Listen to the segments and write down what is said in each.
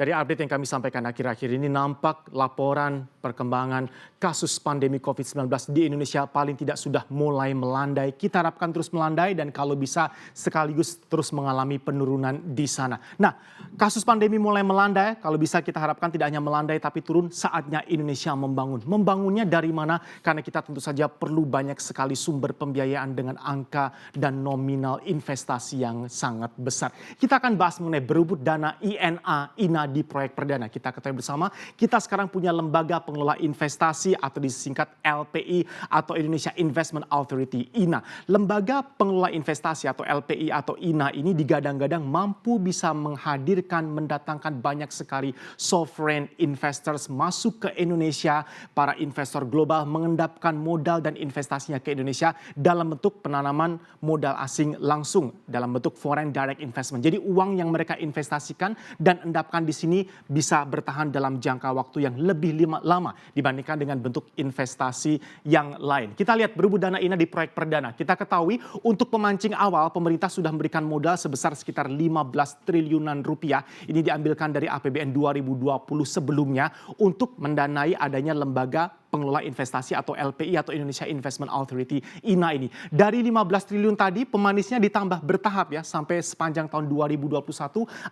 Dari update yang kami sampaikan akhir-akhir ini nampak laporan perkembangan kasus pandemi COVID-19 di Indonesia paling tidak sudah mulai melandai. Kita harapkan terus melandai dan kalau bisa sekaligus terus mengalami penurunan di sana. Nah, kasus pandemi mulai melandai, kalau bisa kita harapkan tidak hanya melandai tapi turun, saatnya Indonesia membangun. Membangunnya dari mana? Karena kita tentu saja perlu banyak sekali sumber pembiayaan dengan angka dan nominal investasi yang sangat besar. Kita akan bahas mengenai berebut dana INA di proyek perdana. Kita ketahui bersama, kita sekarang punya lembaga pengelola investasi atau disingkat LPI atau Indonesia Investment Authority, INA. Lembaga pengelola investasi atau LPI atau INA ini digadang-gadang mampu bisa menghadirkan, mendatangkan banyak sekali sovereign investors masuk ke Indonesia. Para investor global mengendapkan modal dan investasinya ke Indonesia dalam bentuk penanaman modal asing langsung, dalam bentuk foreign direct investment. Jadi uang yang mereka investasikan dan endapkan di sini bisa bertahan dalam jangka waktu yang lebih lama dibandingkan dengan bentuk investasi yang lain. Kita lihat berebut dana INA di proyek perdana. Kita ketahui untuk pemancing awal pemerintah sudah memberikan modal sebesar sekitar 15 triliunan rupiah. Ini diambilkan dari APBN 2020 sebelumnya untuk mendanai adanya lembaga pengelola investasi atau LPI atau Indonesia Investment Authority INA ini. Dari 15 triliun tadi pemanisnya ditambah bertahap ya sampai sepanjang tahun 2021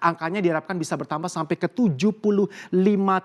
angkanya diharapkan bisa bertambah sampai ke 75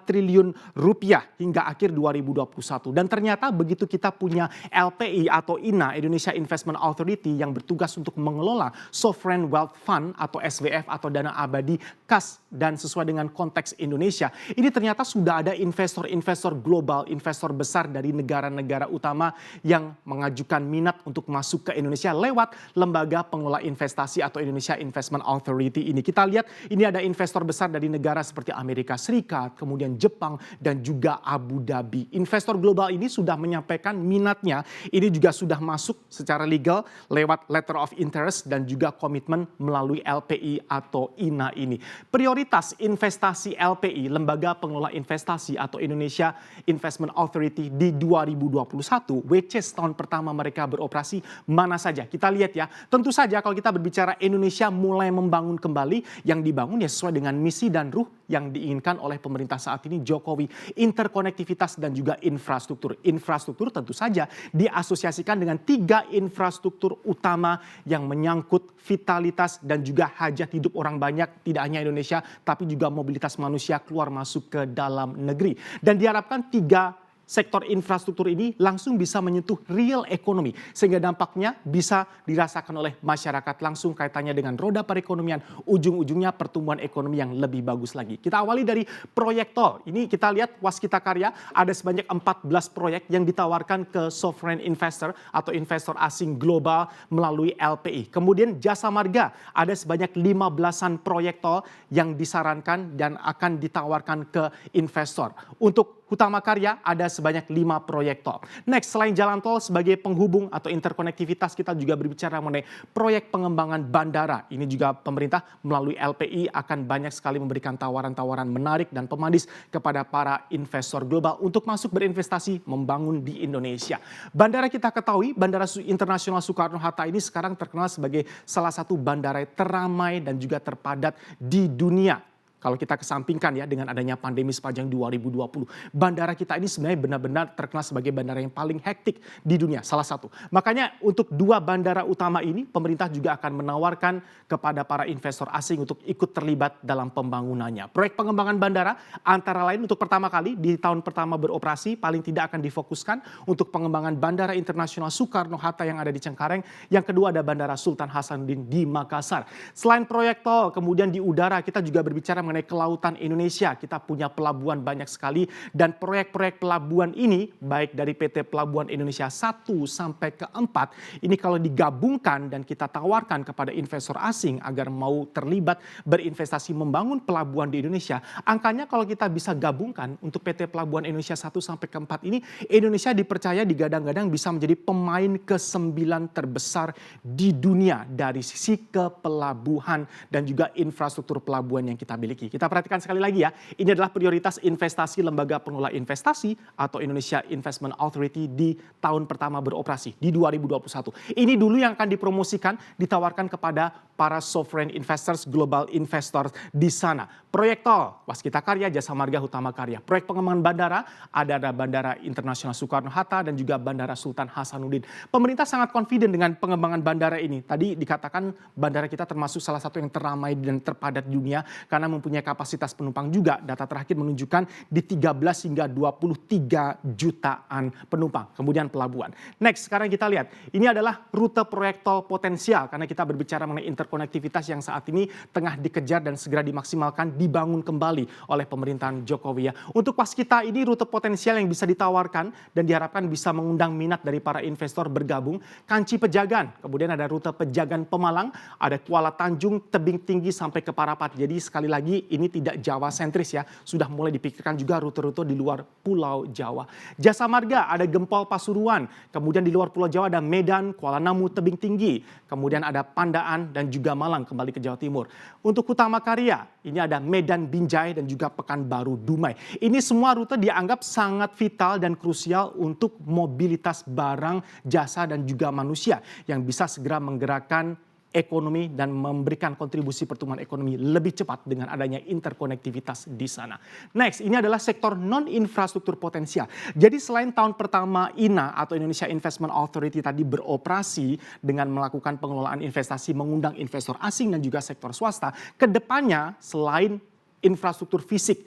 triliun rupiah hingga akhir 2021. Dan ternyata begitu kita punya LPI atau INA Indonesia Investment Authority yang bertugas untuk mengelola Sovereign Wealth Fund atau SWF atau dana abadi kas dan sesuai dengan konteks Indonesia. Ini ternyata sudah ada investor-investor global, investor besar dari negara-negara utama yang mengajukan minat untuk masuk ke Indonesia lewat lembaga pengelola investasi atau Indonesia Investment Authority ini. Kita lihat ini ada investor besar dari negara seperti Amerika Serikat, kemudian Jepang dan juga Abu Dhabi. Investor global ini sudah menyampaikan minatnya, ini juga sudah masuk secara legal lewat letter of interest dan juga komitmen melalui LPI atau INA ini. Prioritas investasi LPI, lembaga pengelola investasi atau Indonesia Investment Authority di 2021, which is tahun pertama mereka beroperasi, mana saja. Kita lihat ya, tentu saja kalau kita berbicara Indonesia mulai membangun kembali, yang dibangun ya sesuai dengan misi dan ruh yang diinginkan oleh pemerintah saat ini Jokowi. Interkonektivitas dan juga infrastruktur. Infrastruktur tentu saja diasosiasikan dengan 3 infrastruktur utama yang menyangkut vitalitas dan juga hajat hidup orang banyak, tidak hanya Indonesia, tapi juga mobilitas manusia keluar masuk ke dalam negeri. Dan diharapkan 3 sektor infrastruktur ini langsung bisa menyentuh real ekonomi sehingga dampaknya bisa dirasakan oleh masyarakat langsung kaitannya dengan roda perekonomian, ujung-ujungnya pertumbuhan ekonomi yang lebih bagus lagi. Kita awali dari proyek tol. Ini kita lihat Waskita Karya ada sebanyak 14 proyek yang ditawarkan ke sovereign investor atau investor asing global melalui LPI. Kemudian Jasa Marga ada sebanyak 15-an proyek tol yang disarankan dan akan ditawarkan ke investor. Untuk Hutama Karya ada sebanyak 5 proyek tol. Next, selain jalan tol sebagai penghubung atau interkonektivitas, kita juga berbicara mengenai proyek pengembangan bandara. Ini juga pemerintah melalui LPI akan banyak sekali memberikan tawaran-tawaran menarik dan pemanis kepada para investor global untuk masuk berinvestasi membangun di Indonesia. Bandara kita ketahui, Bandara Internasional Soekarno-Hatta ini sekarang terkenal sebagai salah satu bandara teramai dan juga terpadat di dunia. Kalau kita kesampingkan ya dengan adanya pandemi sepanjang 2020. Bandara kita ini sebenarnya benar-benar terkenal sebagai bandara yang paling hektik di dunia, salah satu. Makanya untuk 2 bandara utama ini pemerintah juga akan menawarkan kepada para investor asing untuk ikut terlibat dalam pembangunannya. Proyek pengembangan bandara antara lain untuk pertama kali di tahun pertama beroperasi paling tidak akan difokuskan untuk pengembangan Bandara Internasional Soekarno-Hatta yang ada di Cengkareng. Yang kedua ada Bandara Sultan Hasanuddin di Makassar. Selain proyek tol, kemudian di udara kita juga berbicara mengenai kelautan Indonesia. Kita punya pelabuhan banyak sekali dan proyek-proyek pelabuhan ini baik dari PT Pelabuhan Indonesia 1 sampai ke 4 ini kalau digabungkan dan kita tawarkan kepada investor asing agar mau terlibat berinvestasi membangun pelabuhan di Indonesia, angkanya kalau kita bisa gabungkan untuk PT Pelabuhan Indonesia 1 sampai ke 4 ini, Indonesia dipercaya digadang-gadang bisa menjadi pemain ke-9 terbesar di dunia dari sisi kepelabuhan dan juga infrastruktur pelabuhan yang kita miliki. Kita perhatikan sekali lagi ya, ini adalah prioritas investasi lembaga pengelola investasi atau Indonesia Investment Authority di tahun pertama beroperasi di 2021. Ini dulu yang akan dipromosikan, ditawarkan kepada para sovereign investors, global investors di sana. Proyek tol, Waskita Karya, Jasa Marga, Hutama Karya. Proyek pengembangan bandara, ada Bandara Internasional Soekarno-Hatta dan juga Bandara Sultan Hasanuddin. Pemerintah sangat confident dengan pengembangan bandara ini. Tadi dikatakan bandara kita termasuk salah satu yang teramai dan terpadat di dunia karena mempunyai kapasitas penumpang juga. Data terakhir menunjukkan di 13 hingga 23 jutaan penumpang. Kemudian pelabuhan. Next, sekarang kita lihat. Ini adalah rute proyek tol potensial karena kita berbicara mengenai interkonektivitas yang saat ini tengah dikejar dan segera dimaksimalkan, dibangun kembali oleh pemerintahan Jokowi ya. Untuk Waskita ini rute potensial yang bisa ditawarkan dan diharapkan bisa mengundang minat dari para investor bergabung. Kanci Pejagan, kemudian ada rute Pejagan Pemalang, ada Kuala Tanjung, Tebing Tinggi sampai ke Parapat. Jadi sekali lagi ini tidak Jawa sentris ya, sudah mulai dipikirkan juga rute-rute di luar Pulau Jawa. Jasa Marga ada Gempol Pasuruan, kemudian di luar Pulau Jawa ada Medan, Kuala Namu, Tebing Tinggi, kemudian ada Pandaan dan juga Malang kembali ke Jawa Timur. Untuk Hutama Karya, ini ada Medan Binjai dan juga Pekanbaru Dumai. Ini semua rute dianggap sangat vital dan krusial untuk mobilitas barang, jasa dan juga manusia yang bisa segera menggerakkan ekonomi dan memberikan kontribusi pertumbuhan ekonomi lebih cepat dengan adanya interkonektivitas di sana. Next, ini adalah sektor non-infrastruktur potensial. Jadi selain tahun pertama INA atau Indonesia Investment Authority tadi beroperasi dengan melakukan pengelolaan investasi, mengundang investor asing dan juga sektor swasta, kedepannya selain infrastruktur fisik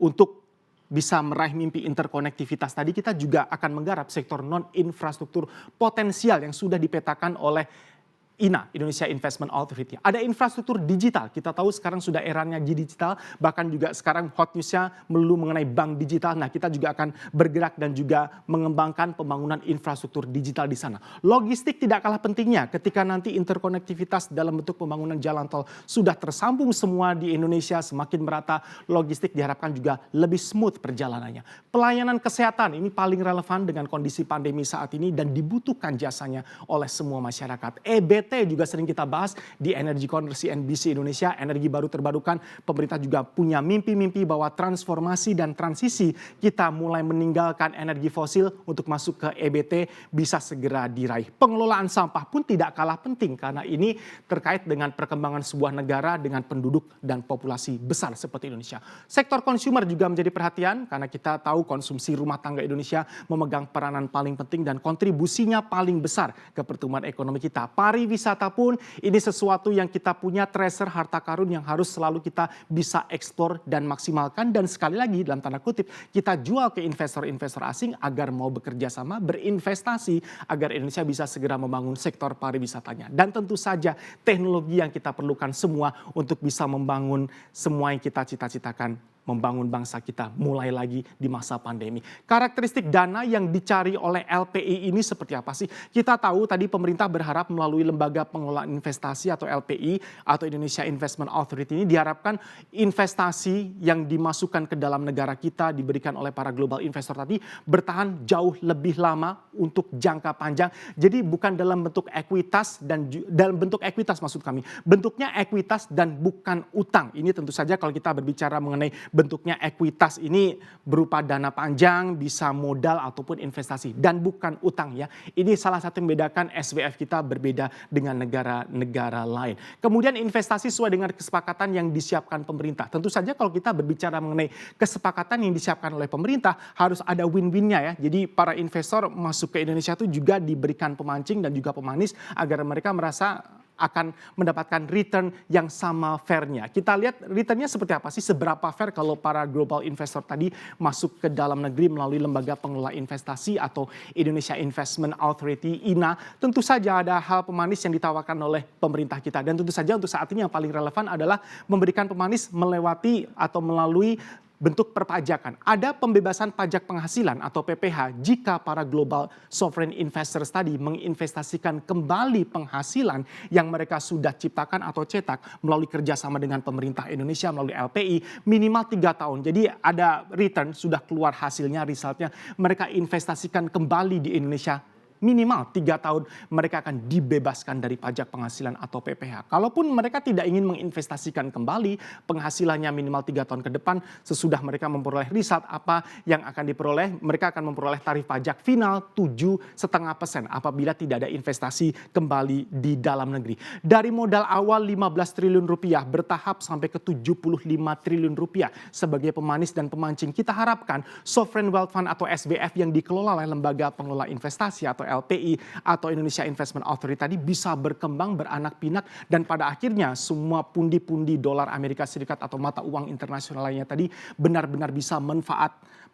untuk bisa meraih mimpi interkonektivitas tadi, kita juga akan menggarap sektor non-infrastruktur potensial yang sudah dipetakan oleh INA, Indonesia Investment Authority. Ada infrastruktur digital, kita tahu sekarang sudah eranya digital, bahkan juga sekarang hot newsnya melulu mengenai bank digital. Nah, kita juga akan bergerak dan juga mengembangkan pembangunan infrastruktur digital di sana. Logistik tidak kalah pentingnya ketika nanti interkonektivitas dalam bentuk pembangunan jalan tol sudah tersambung semua di Indonesia, semakin merata, logistik diharapkan juga lebih smooth perjalanannya. Pelayanan kesehatan ini paling relevan dengan kondisi pandemi saat ini dan dibutuhkan jasanya oleh semua masyarakat. EBT juga sering kita bahas di Energy Corner CNBC Indonesia, energi baru terbarukan. Pemerintah juga punya mimpi-mimpi bahwa transformasi dan transisi kita mulai meninggalkan energi fosil untuk masuk ke EBT bisa segera diraih. Pengelolaan sampah pun tidak kalah penting karena ini terkait dengan perkembangan sebuah negara dengan penduduk dan populasi besar seperti Indonesia. Sektor consumer juga menjadi perhatian karena kita tahu konsumsi rumah tangga Indonesia memegang peranan paling penting dan kontribusinya paling besar ke pertumbuhan ekonomi kita. Pariwisata pun ini sesuatu yang kita punya treasure harta karun yang harus selalu kita bisa eksplor dan maksimalkan, dan sekali lagi dalam tanda kutip kita jual ke investor-investor asing agar mau bekerja sama, berinvestasi agar Indonesia bisa segera membangun sektor pariwisatanya. Dan tentu saja teknologi yang kita perlukan semua untuk bisa membangun semua yang kita cita-citakan, membangun bangsa kita mulai lagi di masa pandemi. Karakteristik dana yang dicari oleh LPI ini seperti apa sih? Kita tahu tadi pemerintah berharap melalui Lembaga Pengelolaan Investasi atau LPI atau Indonesia Investment Authority ini diharapkan investasi yang dimasukkan ke dalam negara kita diberikan oleh para global investor tadi bertahan jauh lebih lama untuk jangka panjang. Jadi bukan dalam bentuk ekuitas dan dalam bentuk ekuitas maksud kami. Bentuknya ekuitas dan bukan utang. Ini tentu saja kalau kita berbicara mengenai bentuknya ekuitas ini berupa dana panjang, bisa modal ataupun investasi dan bukan utang ya. Ini salah satu yang membedakan SWF kita berbeda dengan negara-negara lain. Kemudian investasi sesuai dengan kesepakatan yang disiapkan pemerintah. Tentu saja kalau kita berbicara mengenai kesepakatan yang disiapkan oleh pemerintah harus ada win-winnya ya. Jadi para investor masuk ke Indonesia itu juga diberikan pemancing dan juga pemanis agar mereka merasa akan mendapatkan return yang sama fairnya. Kita lihat returnnya seperti apa sih, seberapa fair kalau para global investor tadi masuk ke dalam negeri melalui Lembaga Pengelola Investasi atau Indonesia Investment Authority INA. Tentu saja ada hal pemanis yang ditawarkan oleh pemerintah kita, dan tentu saja untuk saat ini yang paling relevan adalah memberikan pemanis melewati atau melalui bentuk perpajakan. Ada pembebasan pajak penghasilan atau PPH jika para global sovereign investors tadi menginvestasikan kembali penghasilan yang mereka sudah ciptakan atau cetak melalui kerjasama dengan pemerintah Indonesia melalui LPI minimal 3 tahun. Jadi ada return, sudah keluar hasilnya, resultnya, mereka investasikan kembali di Indonesia minimal 3 tahun mereka akan dibebaskan dari pajak penghasilan atau PPh. Kalaupun mereka tidak ingin menginvestasikan kembali penghasilannya minimal 3 tahun ke depan, sesudah mereka memperoleh result apa yang akan diperoleh, mereka akan memperoleh tarif pajak final 7,5% apabila tidak ada investasi kembali di dalam negeri. Dari modal awal 15 triliun rupiah bertahap sampai ke 75 triliun rupiah sebagai pemanis dan pemancing, kita harapkan Sovereign Wealth Fund atau SWF yang dikelola oleh Lembaga Pengelola Investasi atau LPI atau Indonesia Investment Authority tadi bisa berkembang, beranak pinak, dan pada akhirnya semua pundi-pundi dolar Amerika Serikat atau mata uang internasional lainnya tadi benar-benar bisa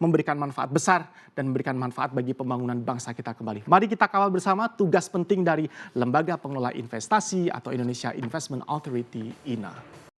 memberikan manfaat besar dan memberikan manfaat bagi pembangunan bangsa kita kembali. Mari kita kawal bersama tugas penting dari Lembaga Pengelola Investasi atau Indonesia Investment Authority (INA).